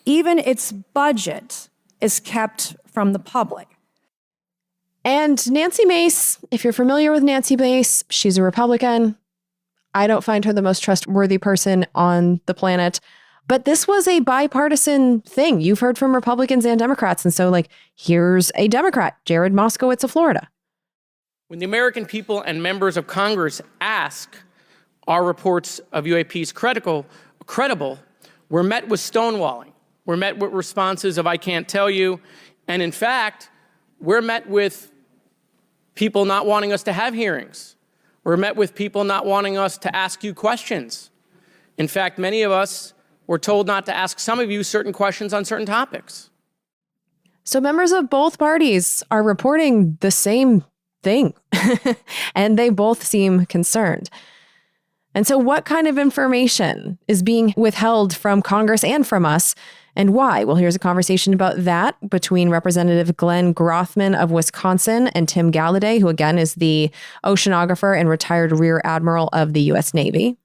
Speaker 4: Even its budget is kept from the public.
Speaker 2: And Nancy Mace, if you're familiar with Nancy Mace, she's a Republican. I don't find her the most trustworthy person on the planet. But this was a bipartisan thing. You've heard from Republicans and Democrats. And so, here's a Democrat, Jared Moskowitz of Florida.
Speaker 8: When the American people and members of Congress ask, are reports of UAPs credible, we're met with stonewalling. We're met with responses of, I can't tell you. And in fact, we're met with people not wanting us to have hearings. We're met with people not wanting us to ask you questions. In fact, many of us were told not to ask some of you certain questions on certain topics.
Speaker 2: So members of both parties are reporting the same thing, and they both seem concerned. And so what kind of information is being withheld from Congress and from us, and why? Well, here's a conversation about that between Representative Glenn Grothman of Wisconsin and Tim Gallaudet, who again is the oceanographer and retired Rear Admiral of the U.S. Navy.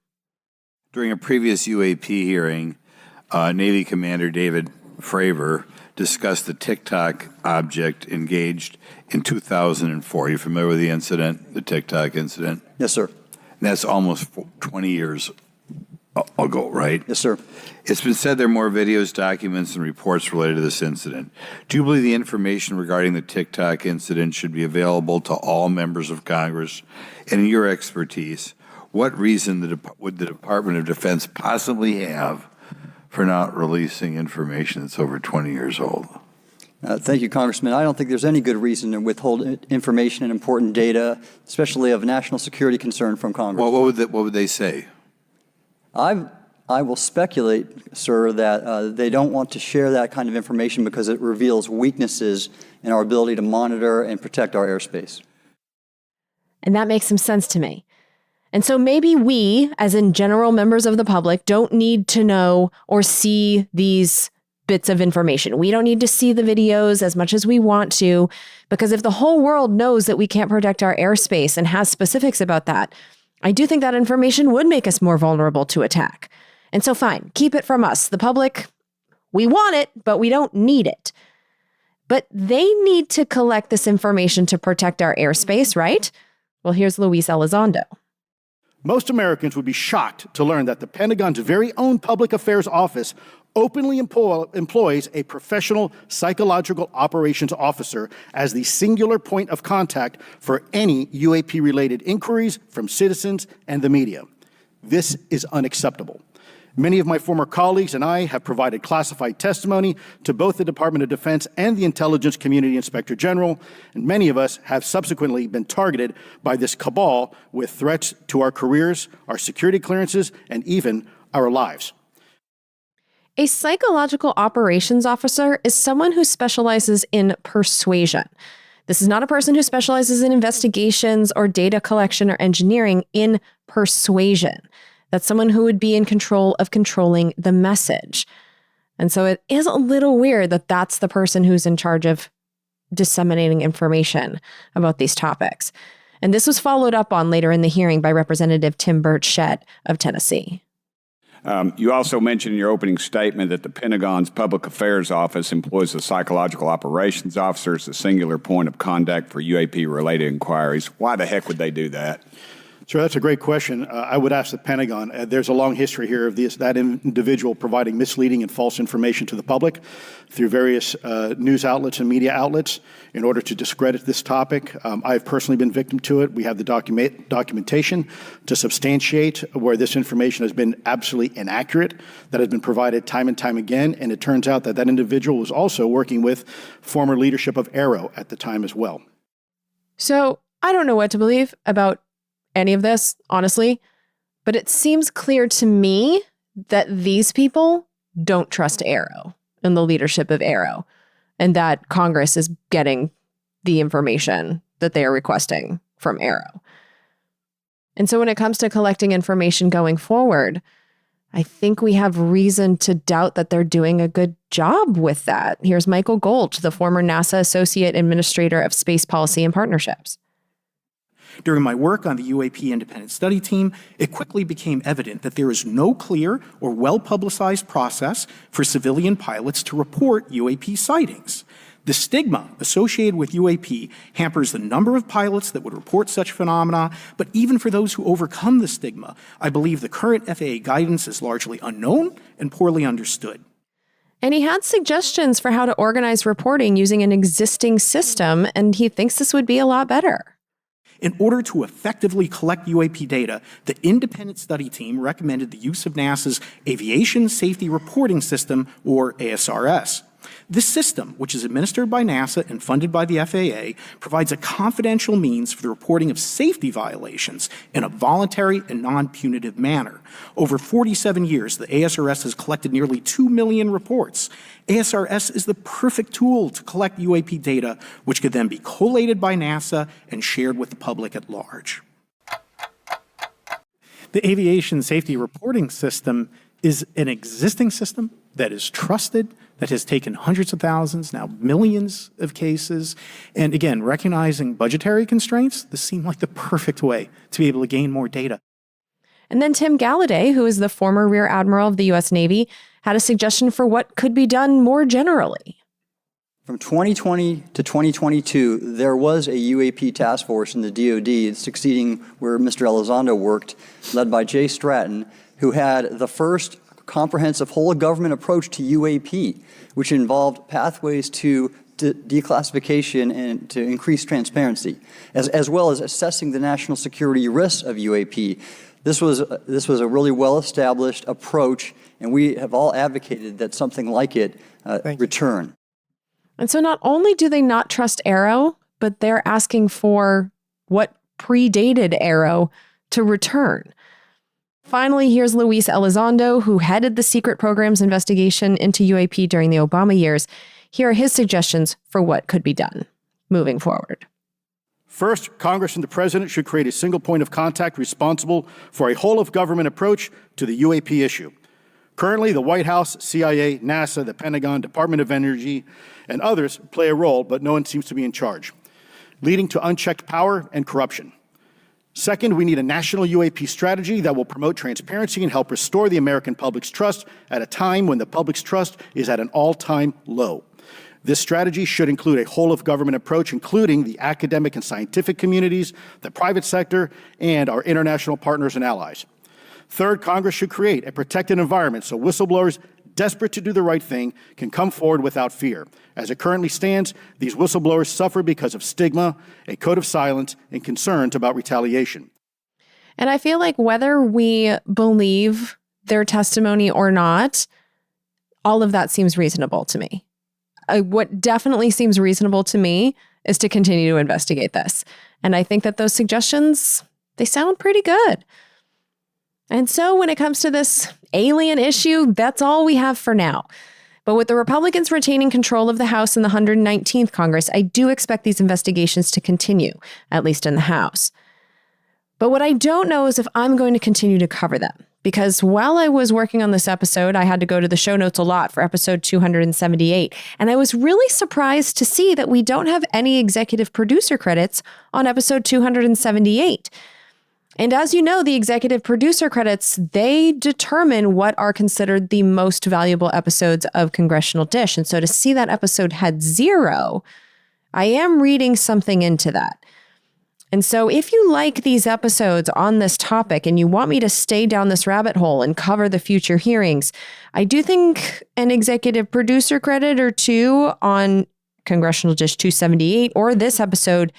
Speaker 15: During a previous UAP hearing, Navy Commander David Fravor discussed the Tic Tac object engaged in 2004. Are you familiar with the incident, the Tic Tac incident?
Speaker 5: Yes, sir.
Speaker 15: And that's almost 20 years ago, right?
Speaker 5: Yes, sir.
Speaker 15: It's been said there are more videos, documents, and reports related to this incident. Do you believe the information regarding the Tic Tac incident should be available to all members of Congress? And in your expertise, what reason would the Department of Defense possibly have for not releasing information that's over 20 years old?
Speaker 5: Thank you, Congressman. I don't think there's any good reason to withhold information and important data, especially of national security concern, from Congress.
Speaker 15: Well, what would they say?
Speaker 5: I will speculate, sir, that they don't want to share that kind of information because it reveals weaknesses in our ability to monitor and protect our airspace.
Speaker 2: And that makes some sense to me. And so maybe we, as in general members of the public, don't need to know or see these bits of information. We don't need to see the videos as much as we want to, because if the whole world knows that we can't protect our airspace and has specifics about that, I do think that information would make us more vulnerable to attack. And so fine, keep it from us. The public, we want it, but we don't need it. But they need to collect this information to protect our airspace, right? Well, here's Luis Elizondo.
Speaker 1: Most Americans would be shocked to learn that the Pentagon's very own Public Affairs Office openly employs a professional psychological operations officer as the singular point of contact for any UAP-related inquiries from citizens and the media. This is unacceptable. Many of my former colleagues and I have provided classified testimony to both the Department of Defense and the Intelligence Community Inspector General, and many of us have subsequently been targeted by this cabal with threats to our careers, our security clearances, and even our lives.
Speaker 2: A psychological operations officer is someone who specializes in persuasion. This is not a person who specializes in investigations or data collection or engineering. In persuasion. That's someone who would be in control of controlling the message. And so it is a little weird that that's the person who's in charge of disseminating information about these topics. And this was followed up on later in the hearing by Representative Tim Burchett of Tennessee.
Speaker 10: You also mentioned in your opening statement that the Pentagon's Public Affairs Office employs a psychological operations officer as the singular point of contact for UAP-related inquiries. Why the heck would they do that?
Speaker 1: Sure, that's a great question. I would ask the Pentagon. There's a long history here of that individual providing misleading and false information to the public through various news outlets and media outlets in order to discredit this topic. I've personally been victim to it. We have the documentation to substantiate where this information has been absolutely inaccurate, that has been provided time and time again, and it turns out that that individual was also working with former leadership of Arrow at the time as well.
Speaker 2: So I don't know what to believe about any of this, honestly, but it seems clear to me that these people don't trust Arrow and the leadership of Arrow, and that Congress is getting the information that they are requesting from Arrow. And so when it comes to collecting information going forward, I think we have reason to doubt that they're doing a good job with that. Here's Michael Gold, the former NASA Associate Administrator of Space Policy and Partnerships.
Speaker 7: During my work on the UAP Independent Study Team, it quickly became evident that there is no clear or well-publicized process for civilian pilots to report UAP sightings. The stigma associated with UAP hampers the number of pilots that would report such phenomena, but even for those who overcome the stigma, I believe the current FAA guidance is largely unknown and poorly understood.
Speaker 2: And he had suggestions for how to organize reporting using an existing system, and he thinks this would be a lot better.
Speaker 7: In order to effectively collect UAP data, the independent study team recommended the use of NASA's Aviation Safety Reporting System, or ASRS. This system, which is administered by NASA and funded by the FAA, provides a confidential means for the reporting of safety violations in a voluntary and non-punitive manner. Over 47 years, the ASRS has collected nearly 2 million reports. ASRS is the perfect tool to collect UAP data, which could then be collated by NASA and shared with the public at large. The Aviation Safety Reporting System is an existing system that is trusted, that has taken hundreds of thousands, now millions of cases. And again, recognizing budgetary constraints, this seemed like the perfect way to be able to gain more data.
Speaker 2: And then Tim Galladay, who is the former Rear Admiral of the U.S. Navy, had a suggestion for what could be done more generally.
Speaker 5: From 2020 to 2022, there was a UAP task force in the DoD succeeding where Mr. Elizondo worked, led by Jay Stratton, who had the first comprehensive whole-of-government approach to UAP, which involved pathways to declassification and to increase transparency, as well as assessing the national security risks of UAP. This was a really well-established approach, and we have all advocated that something like it return.
Speaker 2: And so not only do they not trust Arrow, but they're asking for what predated Arrow to return. Finally, here's Luis Elizondo, who headed the secret programs investigation into UAP during the Obama years. Here are his suggestions for what could be done moving forward.
Speaker 1: First, Congress and the President should create a single point of contact responsible for a whole-of-government approach to the UAP issue. Currently, the White House, CIA, NASA, the Pentagon, Department of Energy, and others play a role, but no one seems to be in charge, leading to unchecked power and corruption. Second, we need a national UAP strategy that will promote transparency and help restore the American public's trust at a time when the public's trust is at an all-time low. This strategy should include a whole-of-government approach, including the academic and scientific communities, the private sector, and our international partners and allies. Third, Congress should create a protected environment so whistleblowers desperate to do the right thing can come forward without fear. As it currently stands, these whistleblowers suffer because of stigma, a code of silence, and concerns about retaliation.
Speaker 2: And I feel like whether we believe their testimony or not, all of that seems reasonable to me. What definitely seems reasonable to me is to continue to investigate this. And I think that those suggestions, they sound pretty good. And so when it comes to this alien issue, that's all we have for now. But with the Republicans retaining control of the House in the 119th Congress, I do expect these investigations to continue, at least in the House. But what I don't know is if I'm going to continue to cover them, because while I was working on this episode, I had to go to the show notes a lot for episode 278. And I was really surprised to see that we don't have any executive producer credits on episode 278. And as you know, the executive producer credits, they determine what are considered the most valuable episodes of Congressional Dish. And so to see that episode had 0, I am reading something into that. And so if you like these episodes on this topic and you want me to stay down this rabbit hole and cover the future hearings, I do think an executive producer credit or 2 on Congressional Dish 278 or this episode,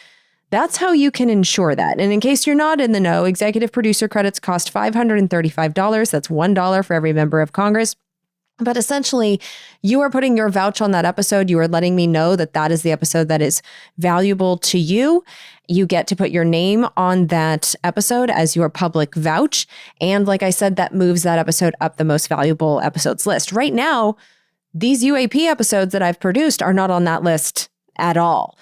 Speaker 2: that's how you can ensure that. And in case you're not in the know, executive producer credits cost $535. That's $1 for every member of Congress. But essentially, you are putting your vouch on that episode. You are letting me know that that is the episode that is valuable to you. You get to put your name on that episode as your public vouch. And like I said, that moves that episode up the most valuable episodes list. Right now, these UAP episodes that I've produced are not on that list at all.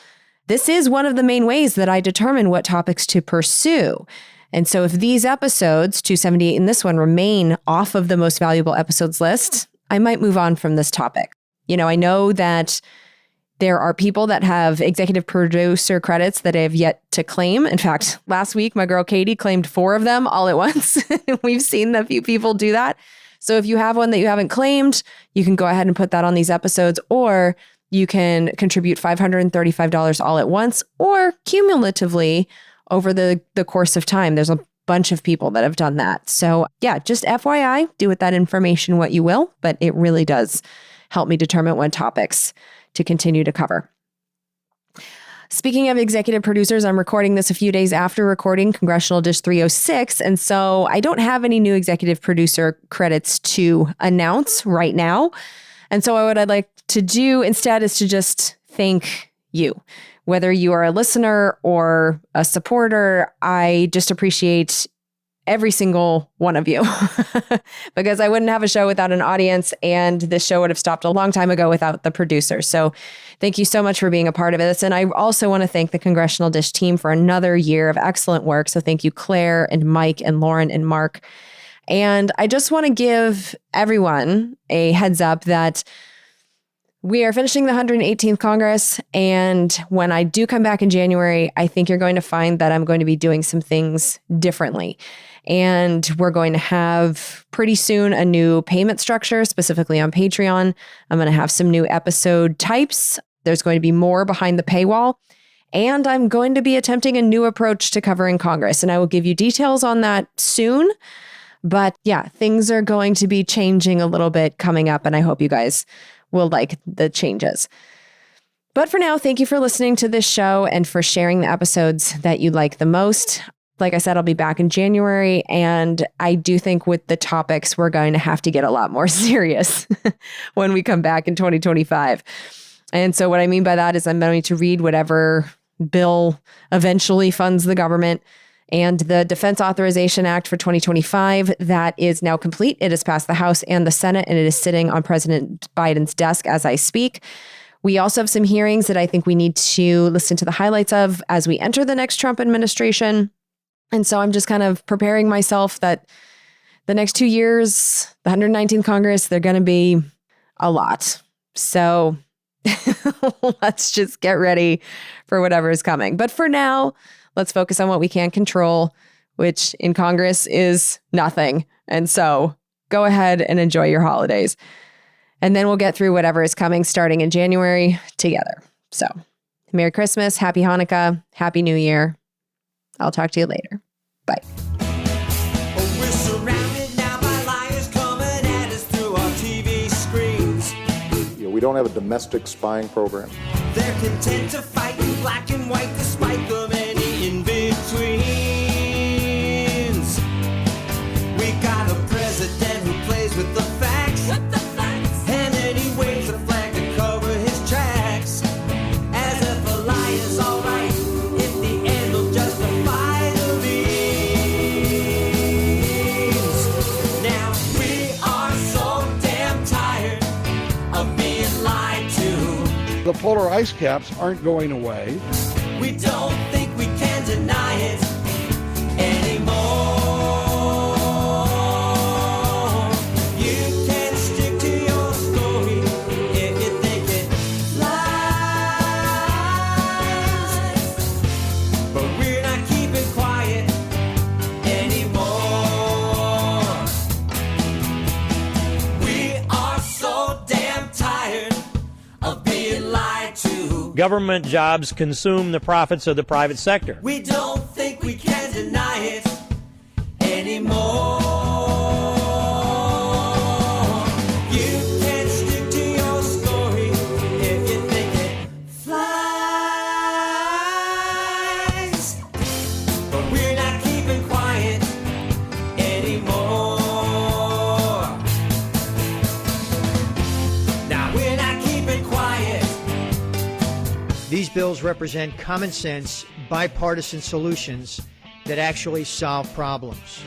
Speaker 2: This is one of the main ways that I determine what topics to pursue. And so if these episodes, 278 and this one, remain off of the most valuable episodes list, I might move on from this topic. You know, I know that there are people that have executive producer credits that I have yet to claim. In fact, last week, my girl Katie claimed 4 of them all at once. We've seen a few people do that. So if you have one that you haven't claimed, you can go ahead and put that on these episodes, or you can contribute $535 all at once or cumulatively over the course of time. There's a bunch of people that have done that. So yeah, just FYI, do with that information what you will, but it really does help me determine what topics to continue to cover. Speaking of executive producers, I'm recording this a few days after recording Congressional Dish 306, and so I don't have any new executive producer credits to announce right now. And so what I'd like to do instead is to just thank you. Whether you are a listener or a supporter, I just appreciate every single one of you because I wouldn't have a show without an audience, and this show would have stopped a long time ago without the producers. So thank you so much for being a part of this. And I also want to thank the Congressional Dish team for another year of excellent work. So thank you, Claire and Mike and Lauren and Mark. And I just want to give everyone a heads up that we are finishing the 118th Congress, and when I do come back in January, I think you're going to find that I'm going to be doing some things differently. And we're going to have pretty soon a new payment structure, specifically on Patreon. I'm going to have some new episode types. There's going to be more behind the paywall. And I'm going to be attempting a new approach to covering Congress. And I will give you details on that soon. But yeah, things are going to be changing a little bit coming up, and I hope you guys will like the changes. But for now, thank you for listening to this show and for sharing the episodes that you like the most. Like I said, I'll be back in January, and I do think with the topics, we're going to have to get a lot more serious when we come back in 2025. And so what I mean by that is I'm going to read whatever bill eventually funds the government. And the Defense Authorization Act for 2025, that is now complete. It has passed the House and the Senate, and it is sitting on President Biden's desk as I speak. We also have some hearings that I think we need to listen to the highlights of as we enter the next Trump administration. And so I'm just kind of preparing myself that the next 2 years, the 119th Congress, they're going to be a lot. So let's just get ready for whatever is coming. But for now, let's focus on what we can control, which in Congress is nothing. And so go ahead and enjoy your holidays. And then we'll get through whatever is coming starting in January together. So Merry Christmas, Happy Hanukkah, Happy New Year. I'll talk to you later. Bye.
Speaker 3: We're surrounded now by liars coming at us through our TV screens.
Speaker 16: We don't have a domestic spying program.
Speaker 3: They're content to fight in black and white despite the many in-betweens. We got a president who plays with the facts. With the facts. And then he waves a flag to cover his tracks. As if a lie is alright, if the end will justify the means. Now we are so damn tired of being lied to.
Speaker 17: The polar ice caps aren't going away.
Speaker 3: We don't think we can deny it anymore.
Speaker 18: Government jobs consume the profits of the private sector.
Speaker 3: We don't think we can deny it anymore. You can stick to your story if you think it flies. But we're not keeping quiet anymore. Now we're not keeping quiet.
Speaker 19: These bills represent common sense, bipartisan solutions that actually solve problems.